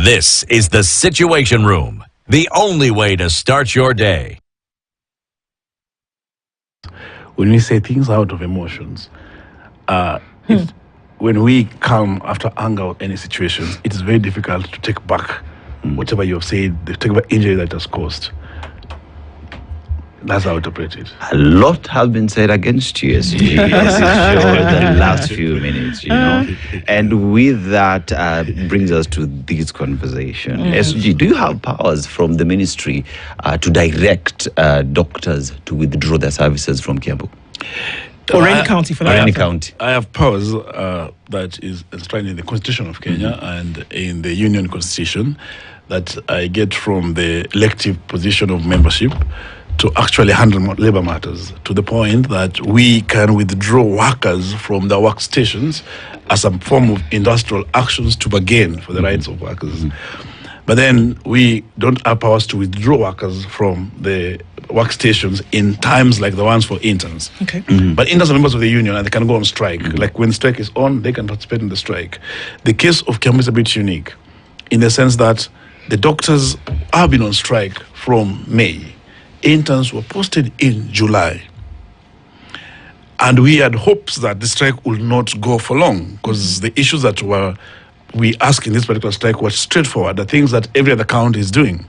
This is the Situation Room, the only way to start your day. When we say things out of emotions, when we come after anger or any situations, it is very difficult to take back whatever you have said, take back injury that has caused. That's how I interpret it. A lot have been said against you, as you showed the last few minutes, you know. And with that brings us to this conversation. SG, do you have powers from the ministry to direct doctors to withdraw their services from Kiambu? Or any county for that. Or any county. I have powers that is enshrined in the Constitution of Kenya and in the Union Constitution that I get from the elective position of membership to actually handle labor matters, to the point that we can withdraw workers from their workstations as a form of industrial actions to bargain for the rights of workers. But then we don't have powers to withdraw workers from the workstations in times like the ones for interns. Okay. But interns are members of the union and they can go on strike. Like when strike is on, they can participate in the strike. The case of Kiambu is a bit unique in the sense that the doctors have been on strike from May. Interns were posted in July. And we had hopes that the strike would not go for long because the issues that we asked in this particular strike were straightforward, the things that every other county is doing.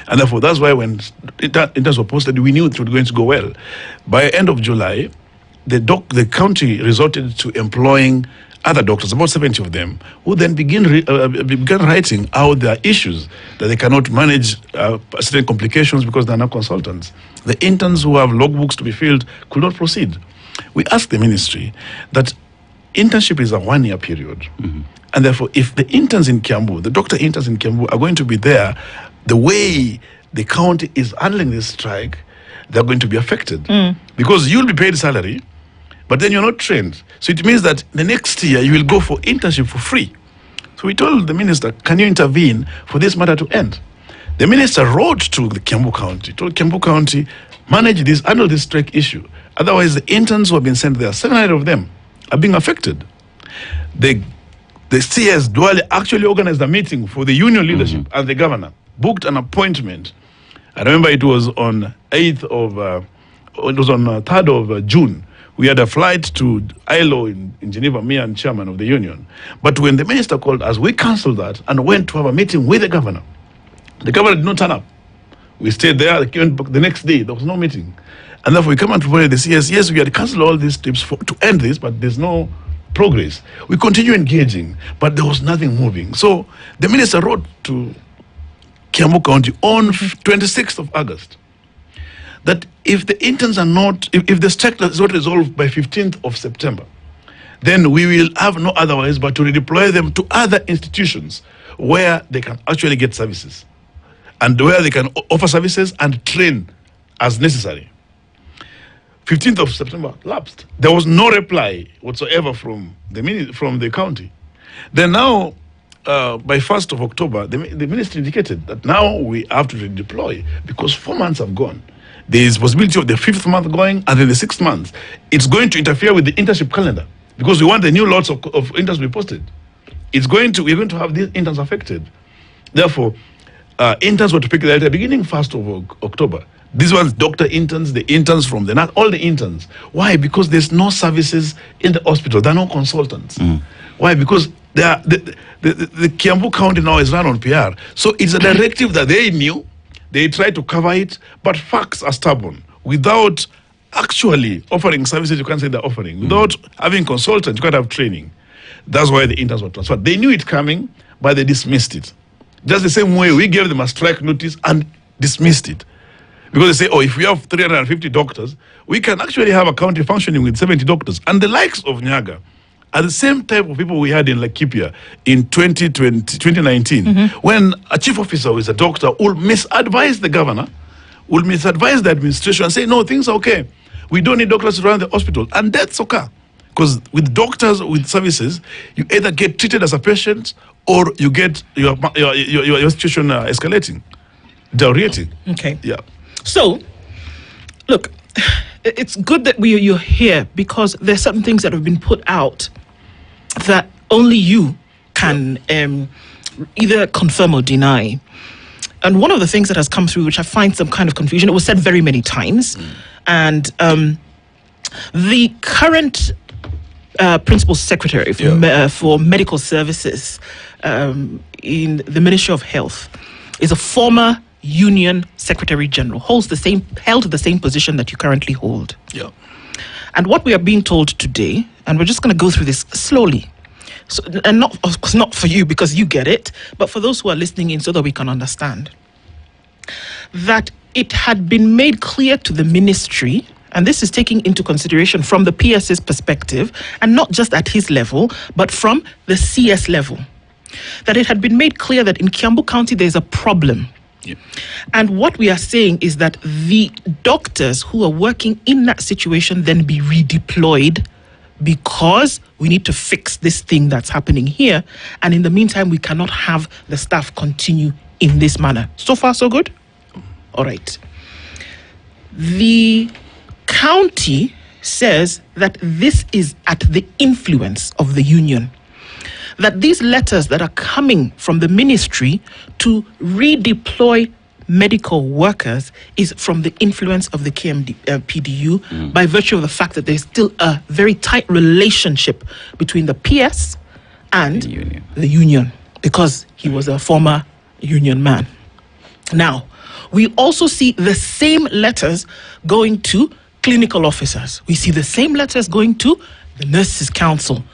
And therefore, that's why when interns were posted, we knew it was going to go well. By end of July, the county resorted to employing other doctors, about 70 of them, who then began writing out their issues, that they cannot manage certain complications because they are not consultants. The interns who have logbooks to be filled could not proceed. We asked the ministry that internship is a one-year period. And therefore, if the interns in Kiambu, the doctor interns in Kiambu are going to be there, the way the county is handling this strike, they're going to be affected. Because you'll be paid salary, but then you're not trained. So it means that the next year you will go for internship for free. So we told the minister, can you intervene for this matter to end? The minister wrote to the Kiambu County, told Kiambu County, manage this, handle this strike issue. Otherwise, the interns who have been sent there, 700 of them, are being affected. The CS Duale actually organized a meeting for the union leadership and the governor, booked an appointment. I remember it was on 3rd of June. We had a flight to ILO in Geneva, me and chairman of the union. But when the minister called us, we cancelled that and went to have a meeting with the governor. The governor did not turn up. We stayed there. The next day, there was no meeting. And therefore, we come and provide the CS. Yes, we had cancelled all these trips to end this, but there's no progress. We continue engaging, but there was nothing moving. So the minister wrote to Kiambu County on 26th of August that if the interns are not, if the strike is not resolved by 15th of September, then we will have no otherwise but to redeploy them to other institutions where they can actually get services and where they can offer services and train as necessary. 15th of September lapsed. There was no reply whatsoever from the county. Then now, by 1st of October, the ministry indicated that now we have to redeploy because 4 months have gone. There is possibility of the 5th month going, and then the 6th month. It's going to interfere with the internship calendar because we want the new lots of interns to be posted. We're going to have these interns affected. Therefore, interns were to pick the beginning 1st of October. These ones, doctor interns, the interns from the NAT, all the interns. Why? Because there's no services in the hospital. There are no consultants. Why? Because the Kiambu County now is run on PR. So it's a directive that they knew. They try to cover it, but facts are stubborn. Without actually offering services, you can't say they're offering. Without having consultants, you can't have training. That's why the interns were transferred. They knew it coming, but they dismissed it. Just the same way we gave them a strike notice and dismissed it. Because they say, oh, if we have 350 doctors, we can actually have a county functioning with 70 doctors. And the likes of Nyaga are the same type of people we had in Laikipia in 2019, when a chief officer who is a doctor will misadvise the governor, will misadvise the administration and say, no, things are okay. We don't need doctors to run the hospital. And that's okay. Because with doctors, with services, you either get treated as a patient or you get your situation escalating, deteriorating. Okay. Yeah. So, look, it's good that you're here because there's certain things that have been put out that only you can either confirm or deny. And one of the things that has come through, which I find some kind of confusion, it was said very many times, and the current principal secretary for medical services in the Ministry of Health is a former union secretary general, held the same position that you currently hold. Yeah. And what we are being told today, and we're just going to go through this slowly, so, and not, of course, not for you because you get it, but for those who are listening in so that we can understand, that it had been made clear to the ministry, and this is taking into consideration from the PS's perspective, and not just at his level, but from the CS level, that it had been made clear that in Kiambu County there's a problem. Yeah. And what we are saying is that the doctors who are working in that situation then be redeployed, because we need to fix this thing that's happening here. And in the meantime, we cannot have the staff continue in this manner. So far, so good? All right. The county says that this is at the influence of the union, that these letters that are coming from the ministry to redeploy medical workers is from the influence of the KMPDU by virtue of the fact that there's still a very tight relationship between the PS and the union, because he was a former union man. Now, we also see the same letters going to clinical officers. We see the same letters going to the Nurses' Council.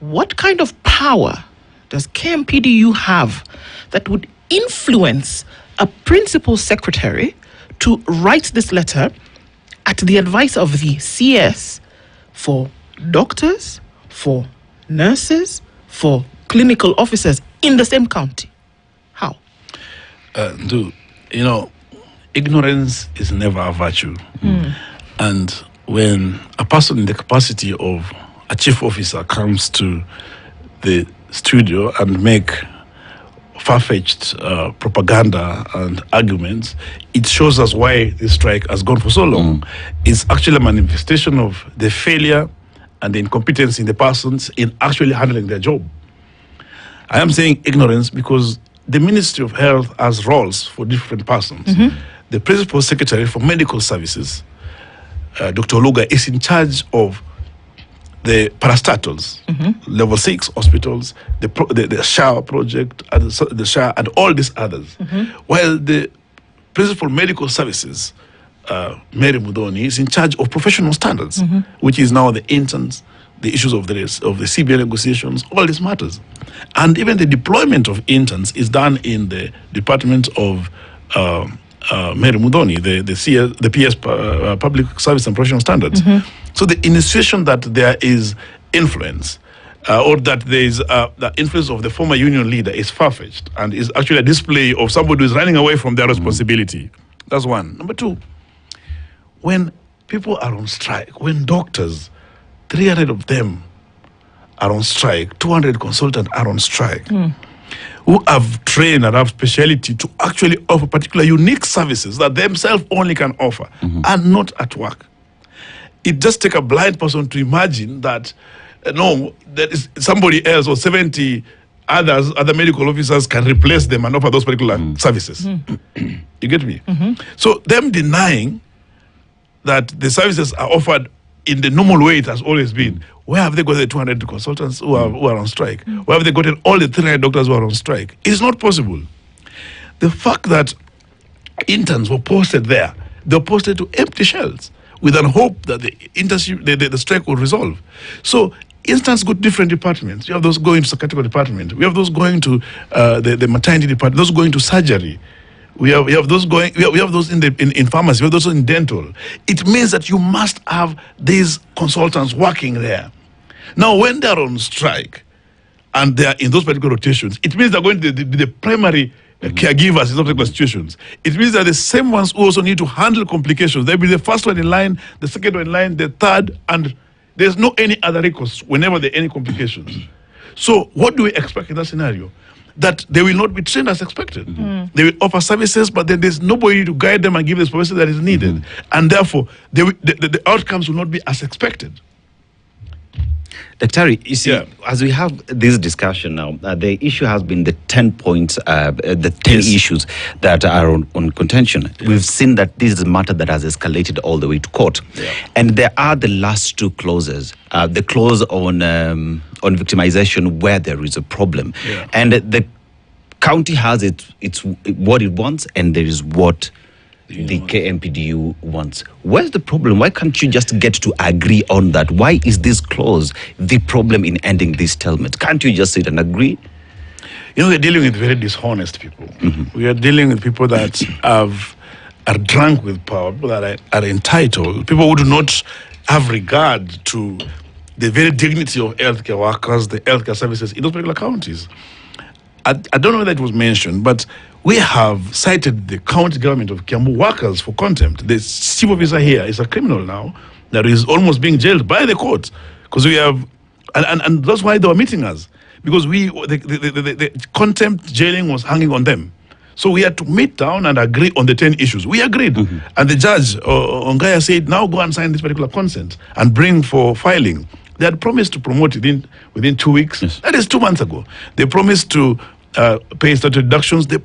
What kind of power does KMPDU have that would influence a principal secretary to write this letter at the advice of the CS for doctors, for nurses, for clinical officers in the same county? How? Ignorance is never a virtue. And when a person in the capacity of a chief officer comes to the studio and make far-fetched propaganda and arguments, it shows us why this strike has gone for so long. It's actually a manifestation of the failure and the incompetence in the persons in actually handling their job. I am saying ignorance because the Ministry of Health has roles for different persons. The Principal Secretary for Medical Services, Dr. Oluga, is in charge of the parastatals, level 6 hospitals, the SHA project, and the SHA, and all these others. While the Principal Medical Services, Mary Mudoni, is in charge of professional standards, which is now the interns, the issues of the CBA negotiations, all these matters. And even the deployment of interns is done in the Department of Mary Mudoni, the PS Public Service and Professional Standards. So the initiation that there is influence, or that there is the influence of the former union leader is far-fetched and is actually a display of somebody who is running away from their responsibility. That's one. Number two, when people are on strike, when doctors, 300 of them are on strike, 200 consultants are on strike, who have trained and have speciality to actually offer particular unique services that themselves only can offer, and not at work. It just takes a blind person to imagine that, that is somebody else or 70 other medical officers can replace them and offer those particular services. You get me? So them denying that the services are offered in the normal way it has always been, where have they got the 200 consultants who are on strike? Where have they gotten all the 300 doctors who are on strike? It's not possible. The fact that interns were posted there, they were posted to empty shells with an hope that the strike will resolve. So instance go to different departments. You have those going to psychiatric department. We have those going to the maternity department. Those going to surgery. We have those going. We have those in pharmacy. We have those in dental. It means that you must have these consultants working there. Now, when they are on strike and they are in those particular rotations, it means they're going to be the primary caregivers in those particular situations. It means they're the same ones who also need to handle complications. They'll be the first one in line, the second one in line, the third, and there's no any other recourse whenever there are any complications. So what do we expect in that scenario? That they will not be trained as expected. They will offer services, but then there's nobody to guide them and give the supervision that is needed. And therefore, the outcomes will not be as expected. Dr. You see, Yeah. as we have this discussion now, the issue has been the 10 points, the 10 Yes. issues that are on contention. We've seen that this is a matter that has escalated all the way to court. Yeah. And there are the last two clauses. The clause on victimization where there is a problem. Yeah. And the county has it's what it wants, and there is what the KMPDU wants. Where's the problem? Why can't you just get to agree on that? Why is this clause the problem in ending this stalemate? Can't you just sit and agree? You know, we're dealing with very dishonest people. We are dealing with people that are drunk with power, people that are entitled, people who do not have regard to the very dignity of healthcare workers, the healthcare services in those particular counties. I don't know whether it was mentioned, but we have cited the county government of Kiambu workers for contempt. The chief officer here is a criminal now that is almost being jailed by the court because we have, and that's why they were meeting us, because the contempt jailing was hanging on them. So we had to meet down and agree on the 10 issues. We agreed. And the judge, Ongaya, said, now go and sign this particular consent and bring for filing. They had promised to promote it within 2 weeks. Yes. That is 2 months ago. They promised to pay statutory deductions. They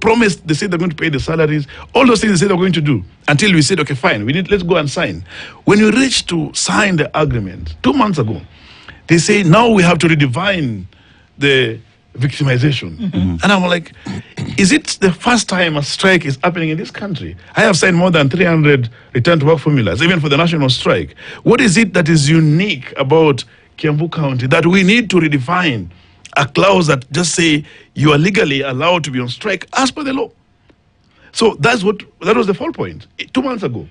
said they're going to pay the salaries. All those things they said they're going to do. Until we said, okay, fine, let's go and sign. When we reached to sign the agreement 2 months ago, they say, now we have to redefine the victimization. And I'm like, is it the first time a strike is happening in this country? I have signed more than 300 return to work formulas, even for the national strike. What is it that is unique about Kiambu County that we need to redefine a clause that just say you are legally allowed to be on strike as per the law? So that was the full point 2 months ago.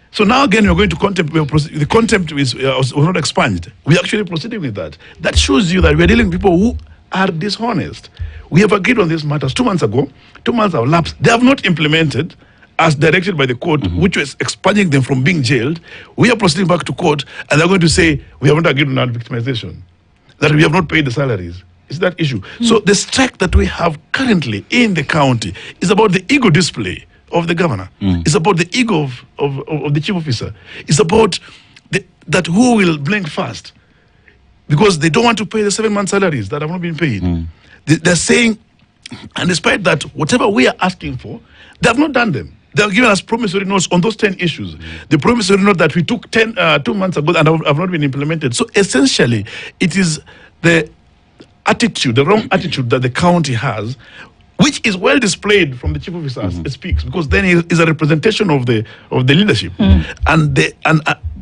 So now again we're going to contempt. The contempt was not expunged. We're actually proceeding with that. That shows you that we're dealing with people who are dishonest. We have agreed on these matters 2 months ago. 2 months have lapsed. They have not implemented as directed by the court, which was expunging them from being jailed. We are proceeding back to court, and they're going to say we haven't agreed on our victimization, that we have not paid the salaries. It's that issue. So the strike that we have currently in the county is about the ego display of the governor. It's about the ego of the chief officer. It's about that who will blink first, because they don't want to pay the 7-month salaries that have not been paid. They're saying, and despite that, whatever we are asking for, they have not done them. They have given us promissory notes on those 10 issues. The promissory note that we took 2 months ago and have not been implemented. So essentially, it is the attitude, the wrong attitude that the county has, which is well displayed from the chief officer as it speaks, because then it is a representation of the leadership, and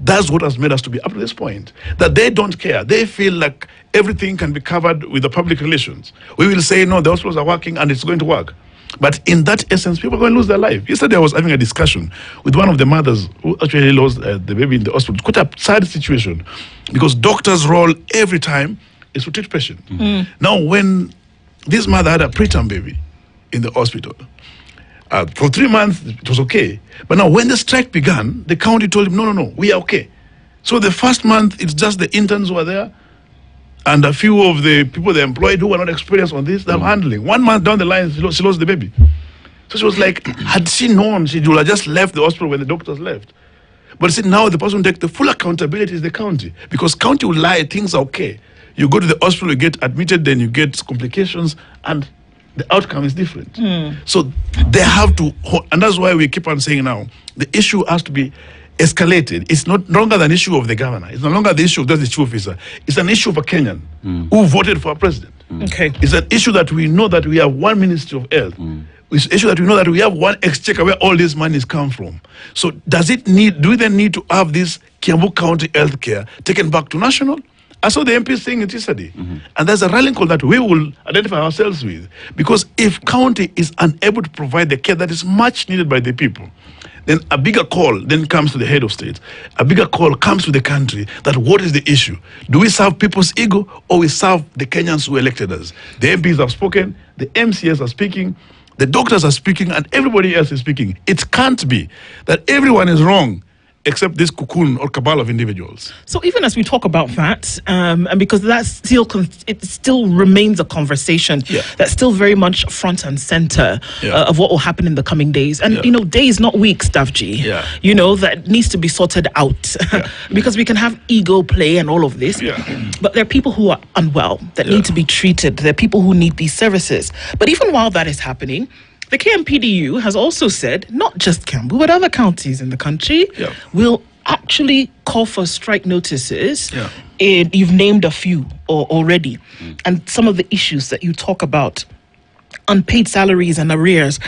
that's what has made us to be up to this point. That they don't care. They feel like everything can be covered with the public relations. We will say no, the hospitals are working and it's going to work. But in that essence, people are going to lose their life. Yesterday, I was having a discussion with one of the mothers who actually lost the baby in the hospital. Quite a sad situation, because doctors' role every time is to treat patient. Now, when this mother had a preterm baby in the hospital, for 3 months, it was okay. But now, when the strike began, the county told him, no, we are okay. So the first month, it's just the interns who are there, and a few of the people they employed who were not experienced on this, they're handling. 1 month down the line, she lost the baby. So she was like, had she known, she would have just left the hospital when the doctors left. But see, now the person who takes the full accountability is the county, because county will lie, things are okay. You go to the hospital, you get admitted, then you get complications, and the outcome is different. So they have to, and that's why we keep on saying now, the issue has to be escalated. It's not longer an issue of the governor. It's no longer the issue of just the chief officer. It's an issue of a Kenyan who voted for a president. Okay. It's an issue that we know that we have one Ministry of Health. It's an issue that we know that we have one exchequer where all these monies come from. So do we then need to have this Kiambu County healthcare taken back to national? I saw the MP saying it yesterday. And there's a rallying call that we will identify ourselves with. Because if county is unable to provide the care that is much needed by the people, then a bigger call then comes to the head of state. A bigger call comes to the country that what is the issue? Do we serve people's ego, or we serve the Kenyans who elected us? The MPs have spoken, the MCS are speaking, the doctors are speaking, and everybody else is speaking. It can't be that everyone is wrong except this cocoon or cabal of individuals. So even as we talk about that, and because that's it still remains a conversation that's still very much front and center of what will happen in the coming days. And, days, not weeks, Davji. That needs to be sorted out because we can have ego play and all of this. But there are people who are unwell that need to be treated. There are people who need these services. But even while that is happening, the KMPDU has also said, not just Kiambu, but other counties in the country will actually call for strike notices. You've named a few already. And some of the issues that you talk about, unpaid salaries and arrears,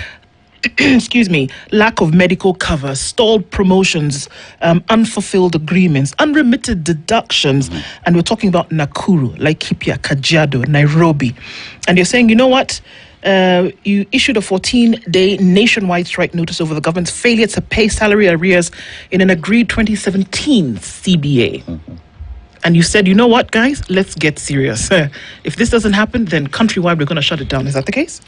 excuse me, lack of medical cover, stalled promotions, unfulfilled agreements, unremitted deductions. And we're talking about Nakuru, Laikipia, Kajiado, Nairobi. And you're saying, you know what? You issued a 14-day nationwide strike notice over the government's failure to pay salary arrears in an agreed 2017 CBA. And you said, you know what, guys? Let's get serious. If this doesn't happen, then countrywide, we're going to shut it down. Is that the case?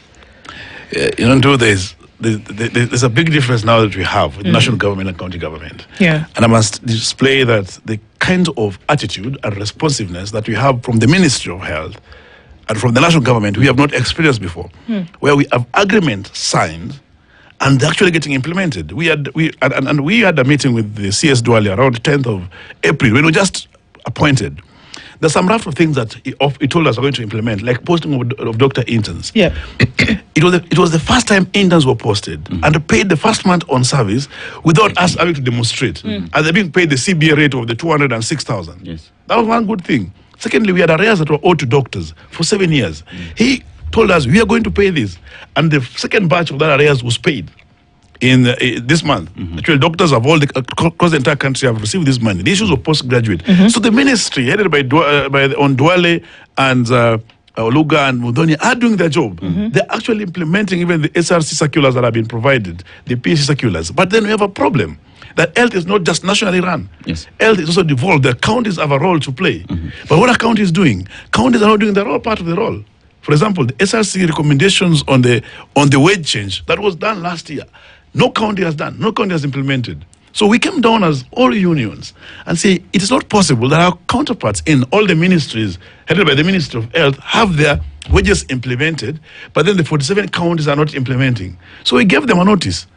There's a big difference now that we have with national government and county government. Yeah. And I must display that the kind of attitude and responsiveness that we have from the Ministry of Health and from the national government, we have not experienced before, where we have agreements signed and they're actually getting implemented. We had a meeting with the CS Duale around 10th of April when we just appointed. There's some rough things that he told us are going to implement, like posting of doctor interns. Yeah. It was the first time interns were posted and paid the first month on service without us having to demonstrate. And they're being paid the CBA rate of the 206,000. Yes. That was one good thing. Secondly, we had arrears that were owed to doctors for 7 years. He told us, we are going to pay this. And the second batch of that arrears was paid in this month. Actually, doctors of all across the entire country have received this money. The issues of postgraduate. So the ministry, headed by Duale and Oluga and Mudoni, are doing their job. They're actually implementing even the SRC circulars that have been provided, the PSC circulars. But then we have a problem. That health is not just nationally run. Yes. Health is also devolved. The counties have a role to play. But what are counties doing? Counties are not doing their role, part of the role. For example, the SRC recommendations on the wage change, that was done last year. No county has done. No county has implemented. So we came down as all unions and say it is not possible that our counterparts in all the ministries headed by the Ministry of Health have their wages implemented, but then the 47 counties are not implementing. So we gave them a notice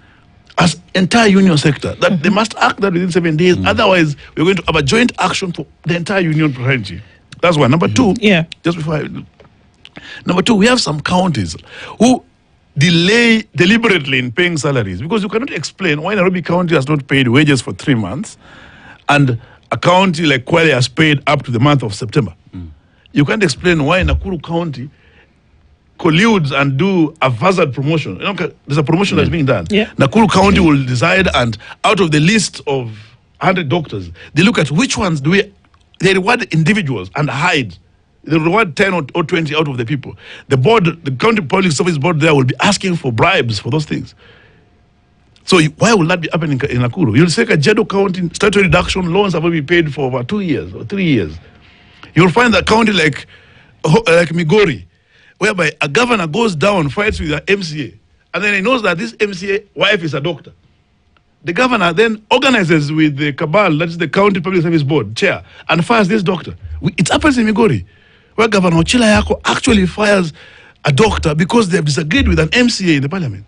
as entire union sector that they must act that within 7 days. Otherwise, we're going to have a joint action for the entire union fraternity. That's one. Number two, number two, we have some counties who delay deliberately in paying salaries because you cannot explain why Nairobi County has not paid wages for 3 months and a county like Kwale has paid up to the month of September. You can't explain why Nakuru County colludes and do a hazard promotion. You know, there's a promotion that's being done. Nakuru County will decide, and out of the list of 100 doctors, they look at which ones they reward individuals and hide. They reward 10 or 20 out of the people. The board, the county public service board there will be asking for bribes for those things. So why will that be happening in Nakuru? You'll say Kajiado County statutory reduction loans have been paid for over 2 years or 3 years. You'll find a county like Migori, whereby a governor goes down, fights with an MCA, and then he knows that this MCA wife is a doctor. The governor then organizes with the cabal, that is the county public service board chair, and fires this doctor. It happens in Migori, where Governor Ochila Yako actually fires a doctor because they have disagreed with an MCA in the parliament.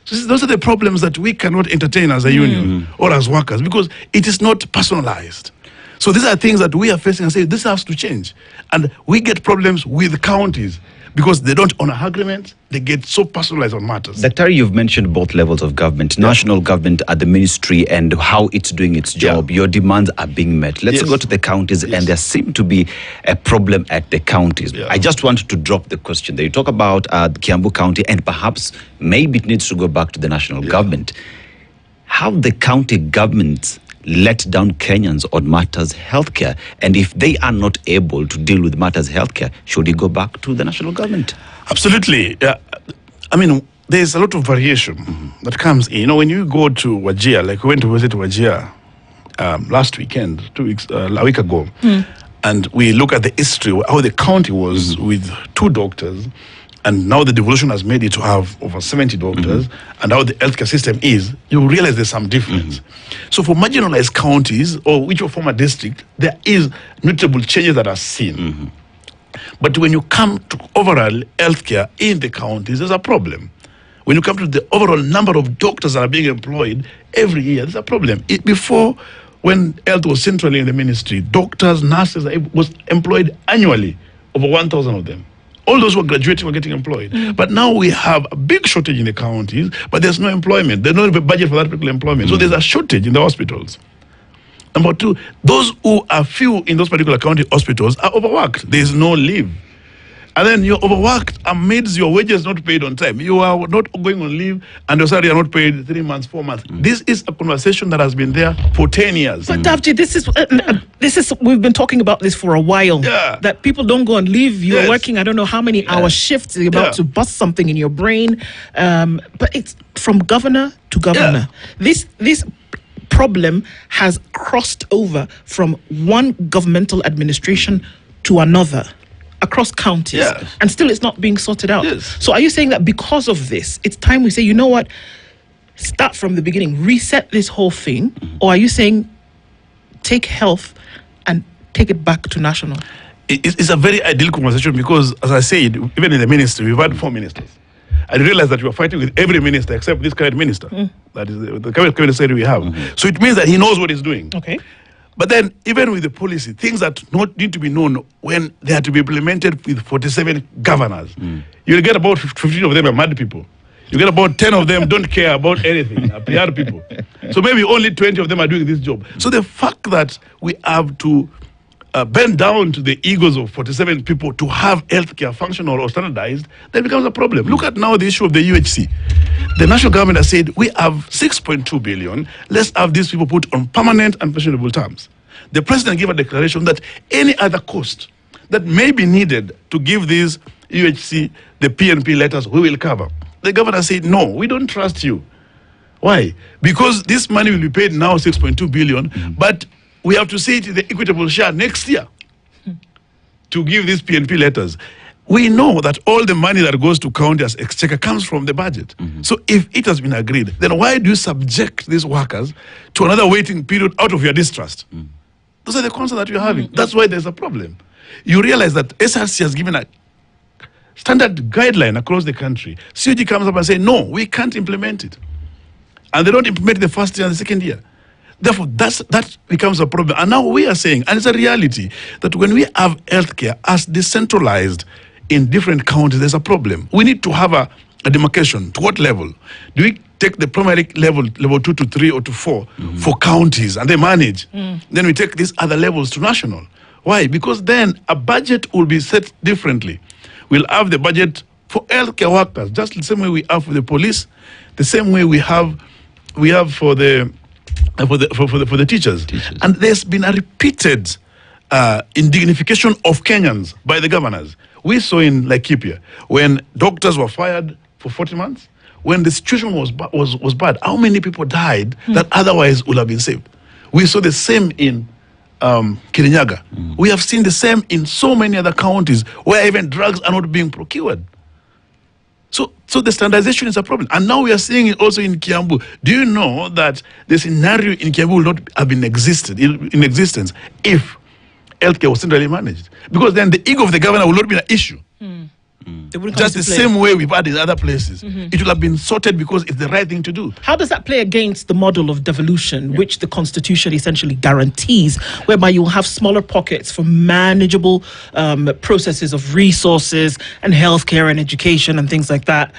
So those are the problems that we cannot entertain as a union or as workers because it is not personalized. So these are things that we are facing and say this has to change. And we get problems with counties because they don't honor agreements, they get so personalized on matters. Dr. You've mentioned both levels of government, national government at the ministry and how it's doing its job. Your demands are being met. Let's go to the counties, and there seems to be a problem at the counties. I just wanted to drop the question there. You talk about Kiambu County, and perhaps maybe it needs to go back to the national government. How the county governments let down Kenyans on matters healthcare, and if they are not able to deal with matters healthcare, should you go back to the national government? Absolutely. I mean, there's a lot of variation that comes in. You know, when you go to Wajir, like we went to visit Wajir last weekend, 2 weeks, a week ago, and we look at the history, how the county was with 2 doctors, and now the devolution has made it to have over 70 doctors, and how the healthcare system is, you realize there's some difference. So for marginalized counties, or which form a district, there is notable changes that are seen. But when you come to overall healthcare in the counties, there's a problem. When you come to the overall number of doctors that are being employed every year, there's a problem. Before when health was centrally in the ministry, doctors, nurses was employed annually, over 1,000 of them. All those who are graduating were getting employed. But now we have a big shortage in the counties, but there's no employment. There's no budget for that particular employment. So there's a shortage in the hospitals. Number two, those who are few in those particular county hospitals are overworked. There's no leave. And then you're overworked amidst your wages not paid on time. You are not going on leave and your salary are not paid 3 months, 4 months. This is a conversation that has been there for 10 years. But Davji, this is we've been talking about this for a while. Yeah. That people don't go on leave. You're working, I don't know how many hour shifts. You're about to bust something in your brain. But it's from governor to governor. This problem has crossed over from one governmental administration to another across counties, and still it's not being sorted out. So are you saying that because of this, it's time we say, you know what, start from the beginning, reset this whole thing? Or are you saying take health and take it back to national? It's a very ideal conversation because, as I said, even in the ministry, we've had 4 ministers. I realized that we are fighting with every minister except this current minister. That is the current secretary we have. So it means that he knows what he's doing. Okay. But then, even with the policy, things that not need to be known when they are to be implemented with 47 governors. You'll get about 15 of them are mad people. You get about 10 of them don't care about anything, are PR people. So maybe only 20 of them are doing this job. So the fact that we have to bend down to the egos of 47 people to have healthcare functional or standardized, that becomes a problem. Look at now the issue of the UHC. The national government has said, we have 6.2 billion, let's have these people put on permanent and pensionable terms. The president gave a declaration that any other cost that may be needed to give these UHC the PNP letters, we will cover. The governor said, no, we don't trust you. Why? Because this money will be paid now, 6.2 billion, but we have to say it in the equitable share next year to give these PNP letters. We know that all the money that goes to county as exchequer comes from the budget. So if it has been agreed, then why do you subject these workers to another waiting period out of your distrust? Those are the concerns that you're having. That's why there's a problem. You realize that SRC has given a standard guideline across the country. COG comes up and says, no, we can't implement it. And they don't implement it the first year and the second year. Therefore, that becomes a problem. And now we are saying, and it's a reality, that when we have healthcare as decentralized in different counties, there's a problem. We need to have a demarcation. To what level? Do we take the primary level 2 to 3 or to 4 for counties and they manage? Then we take these other levels to national. Why? Because then a budget will be set differently. We'll have the budget for healthcare workers, just the same way we have for the police, the same way we have for the teachers. And there's been a repeated indignification of Kenyans by the governors. We saw in Laikipia, when doctors were fired for 40 months, when the situation was bad, how many people died that otherwise would have been saved? We saw the same in Kirinyaga. We have seen the same in so many other counties where even drugs are not being procured. So the standardization is a problem. And now we are seeing it also in Kiambu. Do you know that the scenario in Kiambu will not have been in existence if healthcare was centrally managed? Because then the ego of the governor will not be an issue. Just the same way we've had in other places. It will have been sorted because it's the right thing to do. How does that play against the model of devolution, which the Constitution essentially guarantees, whereby you will have smaller pockets for manageable processes of resources and healthcare and education and things like that?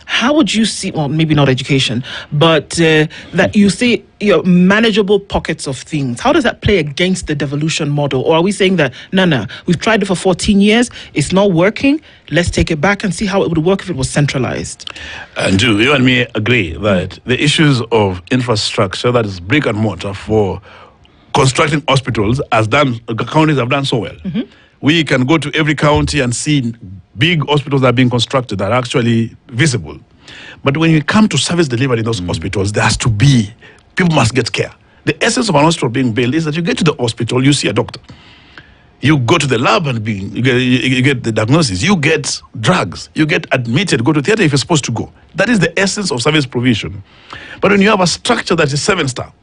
How would you see, well, maybe not education, but that you see manageable pockets of things? How does that play against the devolution model? Or are we saying that, no, we've tried it for 14 years, it's not working, let's take it back and see how it would work if it was centralized? And you and me agree that the issues of infrastructure, that is brick and mortar for constructing hospitals, counties have done so well. We can go to every county and see big hospitals that are being constructed that are actually visible. But when you come to service delivery in those hospitals, there has to be, people must get care. The essence of an hospital being built is that you get to the hospital, you see a doctor. You go to the lab and you get the diagnosis. You get drugs. You get admitted, go to theater if you're supposed to go. That is the essence of service provision. But when you have a structure that is 7-star,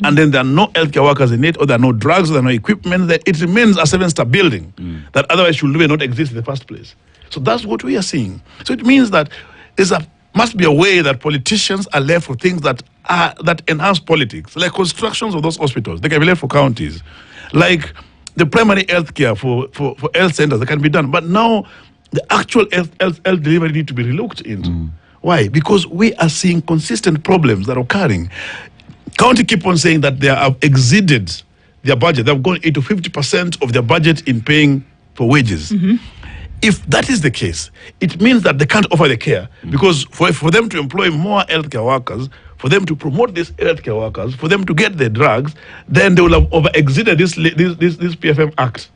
and then there are no healthcare workers in it, or there are no drugs, or there are no equipment, then it remains a 7-star building that otherwise should not exist in the first place. So that's what we are seeing. So it means that must be a way that politicians are left for things that that enhance politics, like constructions of those hospitals. They can be left for counties. Like the primary health care for health centers, that can be done. But now the actual health delivery need to be relooked into. Why? Because we are seeing consistent problems that are occurring. County keep on saying that they have exceeded their budget. They've gone into 50% of their budget in paying for wages. If that is the case, it means that they can't offer the care, because for them to employ more healthcare workers, for them to promote these healthcare workers, for them to get the drugs, then they will have over-exceeded this PFM Act.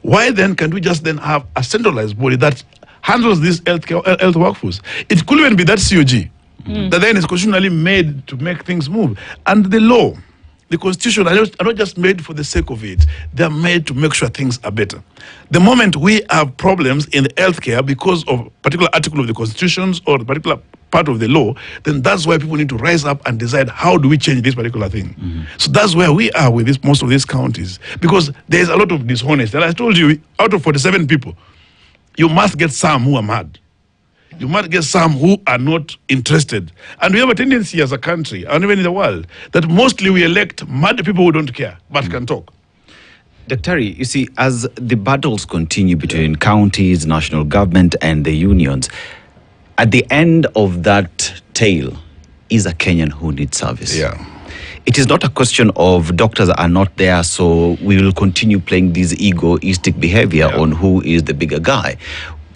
Why then can't we just then have a centralized body that handles this health workforce? It could even be that COG that then is constitutionally made to make things move. And the law, the constitution are not just made for the sake of it. They are made to make sure things are better. The moment we have problems in the healthcare because of a particular article of the constitutions or a particular part of the law, then that's why people need to rise up and decide how do we change this particular thing. So that's where we are with most of these counties, because there's a lot of dishonesty. And I told you, out of 47 people, you must get some who are mad. You might get some who are not interested. And we have a tendency as a country, and even in the world, that mostly we elect mad people who don't care, but can talk. Dr. You see, as the battles continue between counties, national government, and the unions, at the end of that tale is a Kenyan who needs service. It is not a question of doctors are not there, so we will continue playing this egoistic behavior on who is the bigger guy.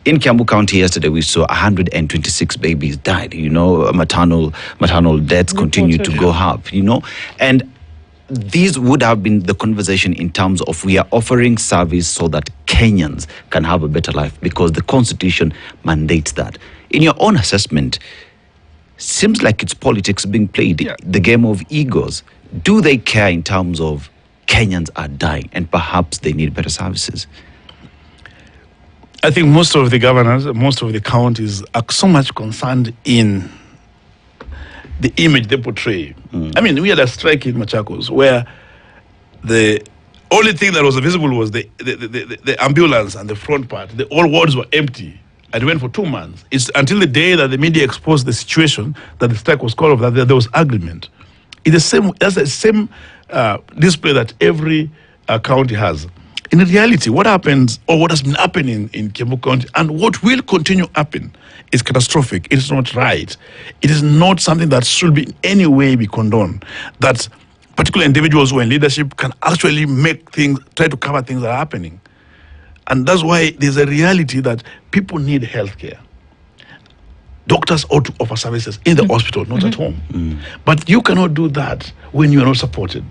In Kiambu County yesterday, we saw 126 babies died. Maternal deaths continue to go up. And these would have been the conversation in terms of we are offering service so that Kenyans can have a better life, because the Constitution mandates that. In your own assessment, seems like it's politics being played, the game of egos. Do they care in terms of Kenyans are dying and perhaps they need better services? I think most of the governors, most of the counties are so much concerned in the image they portray. I mean, we had a strike in Machakos where the only thing that was visible was the ambulance and the front part. All wards were empty. And it went for 2 months. It's until the day that the media exposed the situation that the strike was called off, that there was agreement. That's the same display that every county has. In reality, what happens, or what has been happening in Kiambu County, and what will continue to happen, is catastrophic. It is not right. It is not something that should be in any way be condoned. That particular individuals who are in leadership can actually try to cover things that are happening. And that's why there's a reality that people need healthcare. Doctors ought to offer services in the hospital, not at home. But you cannot do that when you are not supported.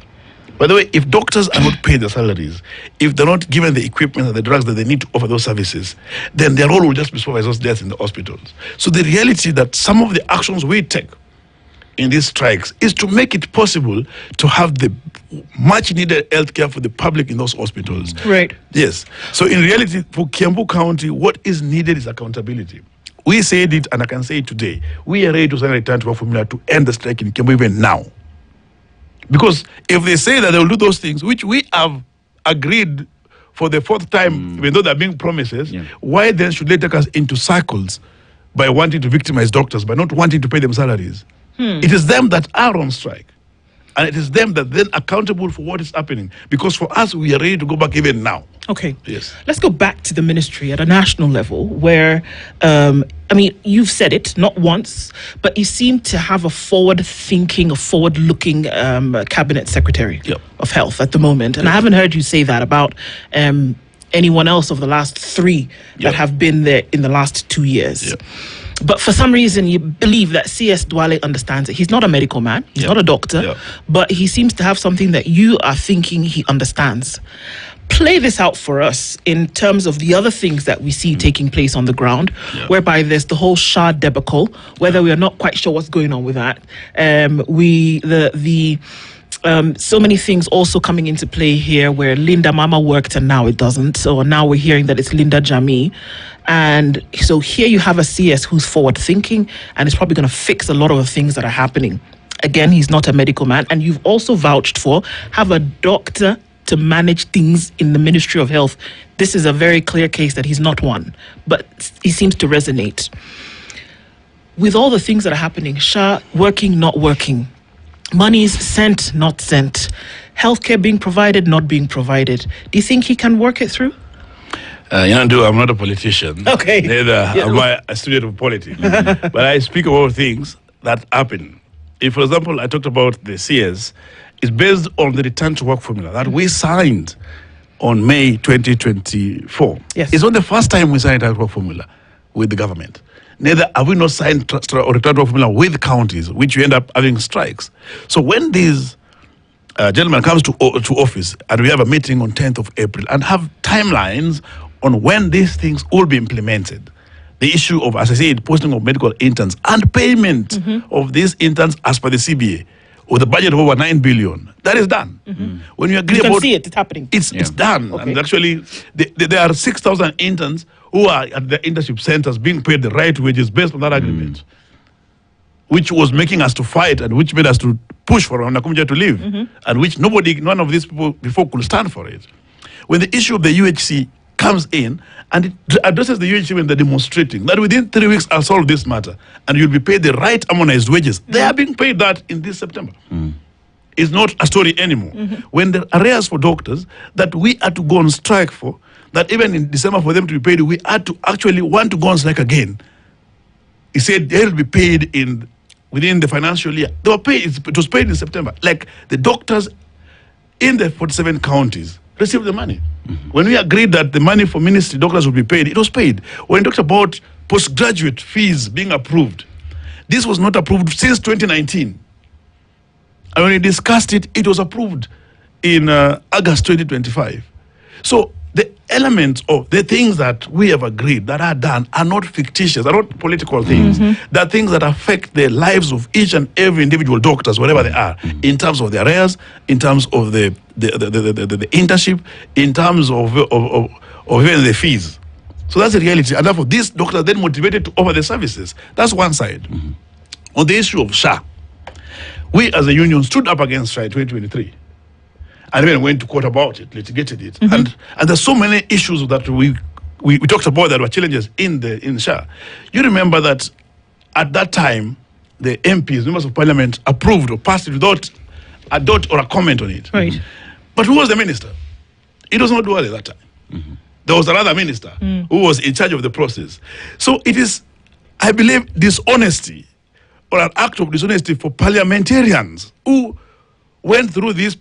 By the way, if doctors are not paid their salaries, if they're not given the equipment and the drugs that they need to offer those services, then their role will just be supervise those deaths in the hospitals. So the reality that some of the actions we take in these strikes is to make it possible to have the much needed healthcare for the public in those hospitals. Right. Yes. So in reality, for Kiambu County, what is needed is accountability. We said it, and I can say it today. We are ready to sign a return to work formula to end the strike in Kiambu even now. Because if they say that they will do those things, which we have agreed for the 4th time, even though they're being promises, why then should they take us into circles by wanting to victimize doctors, by not wanting to pay them salaries? It is them that are on strike. And it is them that then accountable for what is happening. Because for us, we are ready to go back even now. Okay. Yes. Let's go back to the ministry at a national level where, you've said it, not once, but you seem to have a forward-thinking, a forward-looking cabinet secretary of health at the moment. And I haven't heard you say that about anyone else of the last 3 that have been there in the last 2 years. But for some reason, you believe that CS Dwale understands it. He's not a medical man. He's not a doctor. But he seems to have something that you are thinking he understands. Play this out for us in terms of the other things that we see taking place on the ground, whereby there's the whole Shah debacle, whether we are not quite sure what's going on with that. So many things also coming into play here where Linda Mama worked and now it doesn't. So now we're hearing that it's Linda Jami. And so here you have a CS who's forward thinking and is probably going to fix a lot of the things that are happening. Again, he's not a medical man. And you've also vouched for have a doctor to manage things in the Ministry of Health. This is a very clear case that he's not one, but he seems to resonate. with all the things that are happening, SHA working, not working, monies sent, not sent, healthcare being provided, not being provided, do you think he can work it through? Yandu, I'm not a politician. Okay. Neither am I a student of politics. But I speak about things that happen. If, for example, I talked about the CS, it's based on the return to work formula that we signed on May 2024. Yes. It's not the first time we signed that work formula with the government. Neither have we not signed or return to work formula with counties, which you end up having strikes. So when these gentleman comes to office and we have a meeting on 10th of April and have timelines on when these things will be implemented, the issue of, as I said, posting of medical interns and payment of these interns as per the CBA, with a budget of over 9 billion, that is done. When you agree You can about see it, it's happening. it's done. Okay. And actually, there are 6,000 interns who are at the internship centers being paid the right wages based on that agreement, which was making us to fight and which made us to push for Wanakumja to leave, and which none of these people before could stand for it. When the issue of the UHC comes in and it addresses the UHC when they're demonstrating that within 3 weeks I'll solve this matter and you'll be paid the right harmonized wages. They are being paid that in this September. It's not a story anymore. When there are arrears for doctors that we had to go on strike for, that even in December for them to be paid, we had to actually want to go on strike again. He said they'll be paid within the financial year. They were paid, it was paid in September. Like the doctors in the 47 counties received the money. When we agreed that the money for ministry doctors would be paid, it was paid. When we talked about postgraduate fees being approved, this was not approved since 2019. And when we discussed it, it was approved in August 2025. So the elements of the things that we have agreed that are done are not fictitious, are not political things. They're things that affect the lives of each and every individual doctors, wherever they are, in terms of their arrears, in terms of the internship, in terms of even the fees. So that's the reality. And therefore, these doctors are then motivated to offer the services. That's one side. On the issue of SHA, we as a union stood up against SHA in 2023. And then went to court about it, litigated it. And there's so many issues that we talked about that were challenges in SHA. You remember that at that time, the MPs, members of parliament, approved or passed it without a dot or a comment on it. Right. But who was the minister? It was not Duale at that time. There was another minister who was in charge of the process. So it is, I believe, dishonesty or an act of dishonesty for parliamentarians who went through this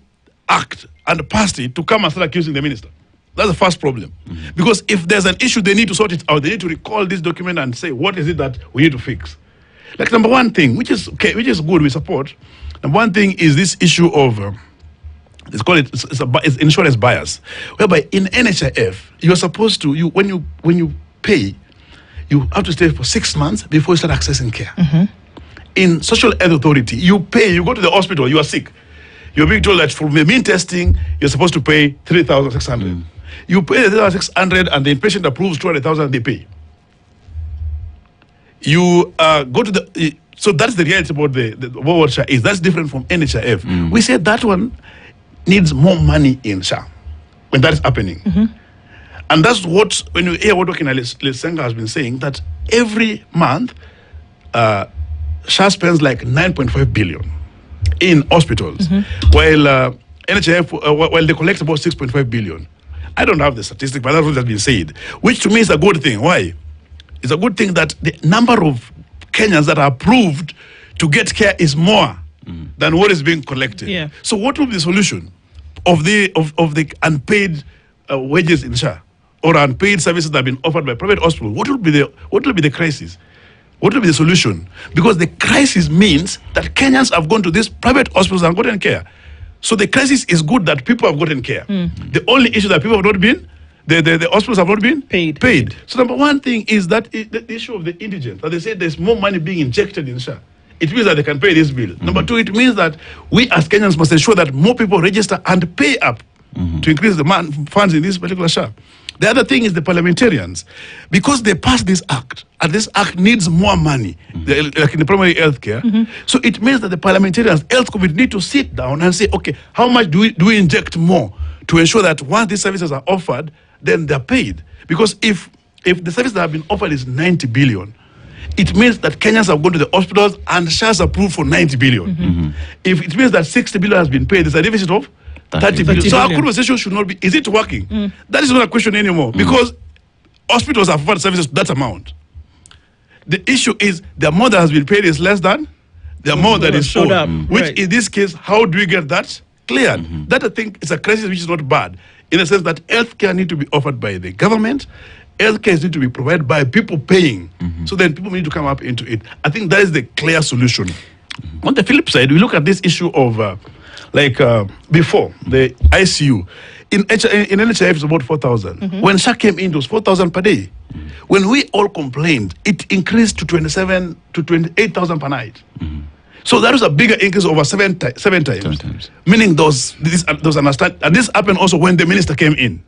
act and passed it to come and start accusing the minister. That's the first problem. Because if there's an issue, they need to sort it out. They need to recall this document and say, what is it that we need to fix? Like number one thing, which is okay, which is good, we support. Number one thing is this issue of, it's insurance bias, whereby in NHIF, you're supposed to, when you pay, you have to stay for 6 months before you start accessing care. In social health authority, you pay, you go to the hospital, you are sick. You're being told that for the mean testing, you're supposed to pay 3,600. You pay 3,600 and the inpatient approves 200,000, they pay. You go to the, so that's the reality about what SHA is. That's different from NHIF. We said that one needs more money in SHA when that is happening. And that's what, when you hear what Dr. Lesenga has been saying, that every month, SHA spends like 9.5 billion in hospitals, while NHIF, while they collect about 6.5 billion. I don't have the statistic, but that's what has been said, which to me is a good thing. Why? It's a good thing that the number of Kenyans that are approved to get care is more than what is being collected. Yeah. So what will be the solution of the unpaid wages in SHA or unpaid services that have been offered by private hospitals? What will be the crisis? What will be the solution? Because the crisis means that Kenyans have gone to these private hospitals and gotten care. So the crisis is good that people have gotten care. The only issue that people have not been, the hospitals have not been paid. So number one thing is that the issue of the indigent, that they say there's more money being injected in SHA. It means that they can pay this bill. Number two, it means that we as Kenyans must ensure that more people register and pay up to increase the funds in this particular SHA. The other thing is the parliamentarians, because they passed this act, and this act needs more money, like in the primary health care. So it means that the parliamentarians, health committee, need to sit down and say, okay, how much do we inject more to ensure that once these services are offered, then they're paid? Because if the service that have been offered is 90 billion, it means that Kenyans have gone to the hospitals and SHA's approved for 90 billion. If it means that 60 billion has been paid, there's a deficit of 30 billion. So our conversation should not be, is it working? That is not a question anymore, because hospitals have provided services to that amount. The issue is the amount that has been paid is less than the amount that is owed. Which in this case, how do we get that cleared? That, I think, is a crisis which is not bad, in the sense that healthcare need to be offered by the government. Healthcare need to be provided by people paying. So then people need to come up into it. I think that is the clear solution. On the flip side, we look at this issue of before the ICU. In NHIF, it's about 4,000. When SHA came in, it was 4,000 per day. When we all complained, it increased to 27 to 28,000 per night. So that was a bigger increase over seven times. Meaning those understand. And this happened also when the minister came in.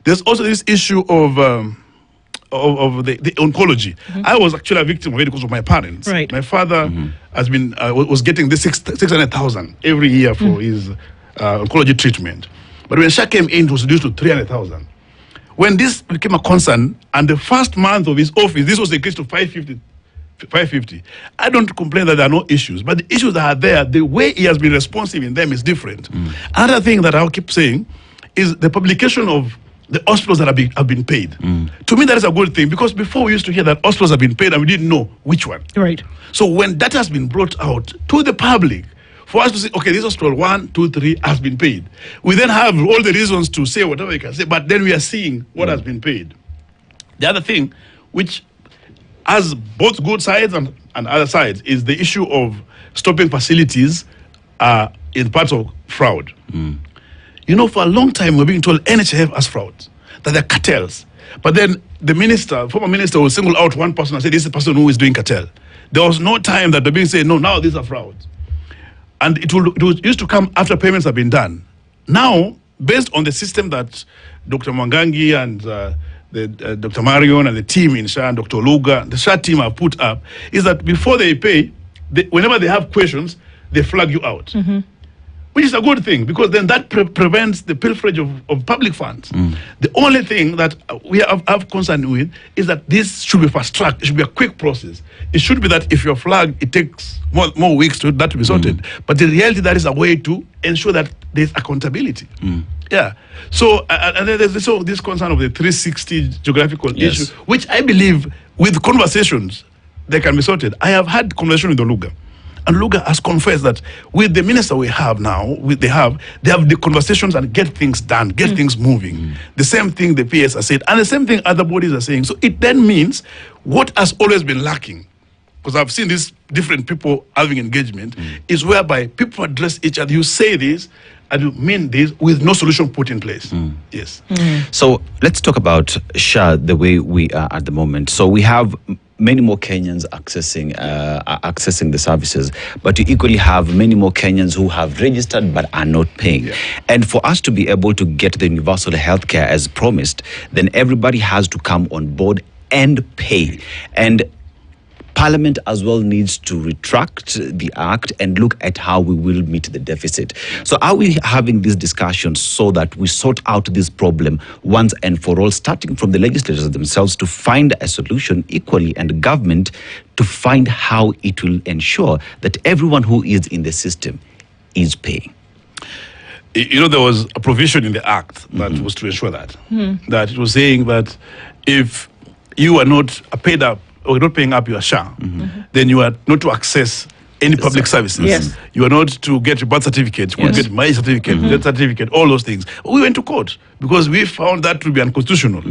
There's also this issue of the oncology. I was actually a victim of it because of my parents. My father has been was getting this 600,000 every year for his oncology treatment. But when SHA came in, it was reduced to 300,000. When this became a concern, and the first month of his office, this was increased to 550. I don't complain that there are no issues, but the issues that are there, the way he has been responsive in them is different. Another thing that I'll keep saying is the publication of the hospitals that have been paid. To me, that is a good thing, because before we used to hear that hospitals have been paid and we didn't know which one. So when that has been brought out to the public, for us to say, okay, this hospital 1, 2, 3 has been paid. We then have all the reasons to say whatever we can say, but then we are seeing what has been paid. The other thing, which has both good sides and other sides, is the issue of stopping facilities in parts of fraud. You know, for a long time, we're being told NHIF has frauds, that they're cartels. But then the former minister will single out one person and say, this is the person who is doing cartel. There was no time that they're being said, no, now these are frauds. And it used to come after payments have been done. Now, based on the system that Dr. Mwangangi and Dr. Marion and the team in SHA and Dr. Luga, the SHA team have put up, is that before they pay, whenever they have questions, they flag you out. Which is a good thing, because then that prevents the pilferage of public funds. The only thing that we have concern with is that this should be fast-tracked. It should be a quick process. It should be that if you're flagged, it takes more weeks to that to be sorted. But in reality, that is a way to ensure that there's accountability. Yeah. So, and then there's also this concern of the 360 geographical issue, which I believe with conversations, they can be sorted. I have had conversation with Oluga. And Luga has confessed that with the minister we have now, they have the conversations and get things done, get things moving. The same thing the PS has said, and the same thing other bodies are saying. So it then means what has always been lacking, because I've seen these different people having engagement, is whereby people address each other. You say this and you mean this with no solution put in place. Yes. So let's talk about SHA the way we are at the moment. So we have many more Kenyans accessing the services, but you equally have many more Kenyans who have registered but are not paying. And for us to be able to get the universal healthcare as promised, then everybody has to come on board and pay. And Parliament as well needs to retract the act and look at how we will meet the deficit. So are we having these discussions so that we sort out this problem once and for all, starting from the legislators themselves to find a solution equally, and government to find how it will ensure that everyone who is in the system is paying? You know, there was a provision in the act that was to ensure that. That it was saying that if you are not paid up, or not paying up your SHA, then you are not to access any public services. You are not to get your birth certificate, you get marriage certificate, death certificate, all those things. We went to court because we found that to be unconstitutional.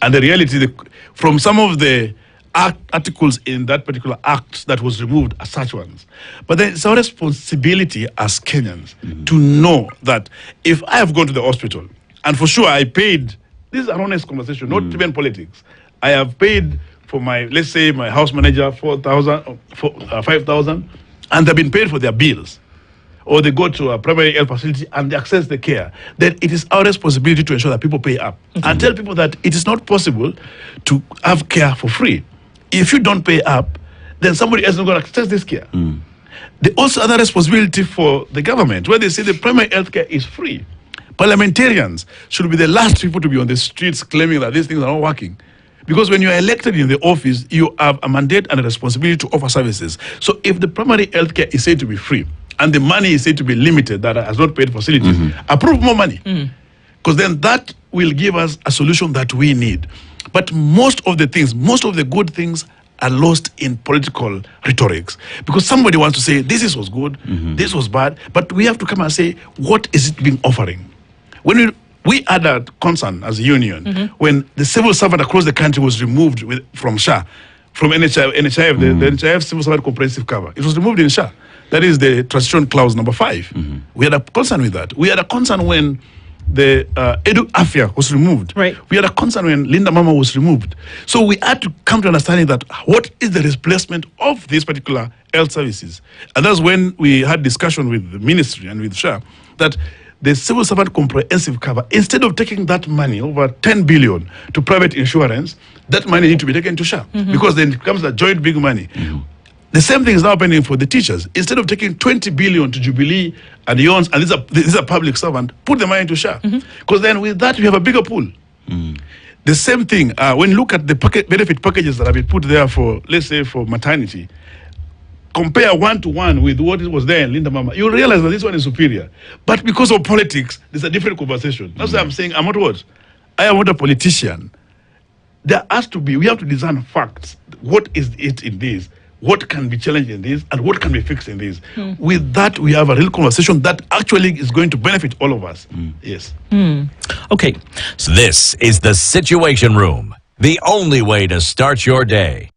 And the reality, from some of the articles in that particular act that was removed are such ones. But then it's our responsibility as Kenyans to know that if I have gone to the hospital, and for sure I paid, this is an honest conversation, not even politics, I have paid for my, let's say, my house manager 4,000, 5,000, and they've been paid for their bills, or they go to a primary health facility and they access the care, then it is our responsibility to ensure that people pay up and tell people that it is not possible to have care for free. If you don't pay up, then somebody else is not going to access this care. There's also other responsibility for the government, where they say the primary health care is free. Parliamentarians should be the last people to be on the streets claiming that these things are not working. Because when you are elected in the office, you have a mandate and a responsibility to offer services. So if the primary healthcare is said to be free and the money is said to be limited that has not paid facilities, approve more money. Because then that will give us a solution that we need. But most of the things, most of the good things are lost in political rhetorics. Because somebody wants to say, this was good, this was bad, but we have to come and say, what is it being offering? When we had a concern as a union when the civil servant across the country was removed from SHA, from NHIF, the NHIF Civil Servant Comprehensive Cover. It was removed in SHA. That is the transition clause number 5. We had a concern with that. We had a concern when the Edu Afia was removed. Right. We had a concern when Linda Mama was removed. So we had to come to understanding that what is the replacement of these particular health services? And that's when we had discussion with the ministry and with SHA that the civil servant comprehensive cover, instead of taking that money, over 10 billion, to private insurance, that money needs to be taken to SHA because then it becomes a joint big money. The same thing is now happening for the teachers. Instead of taking 20 billion to Jubilee and Yons, and these are public servant, put the money into SHA. Because then with that, we have a bigger pool. The same thing, when you look at the benefit packages that have been put there for, let's say, for maternity, compare one-to-one with what was there in Linda Mama, you'll realize that this one is superior. But because of politics, there's a different conversation. That's why I'm saying I'm not what? I am not a politician. There has to be, we have to design facts. What is it in this? What can be challenged in this? And what can be fixed in this? With that, we have a real conversation that actually is going to benefit all of us. Yes. Okay. This is the Situation Room, the only way to start your day.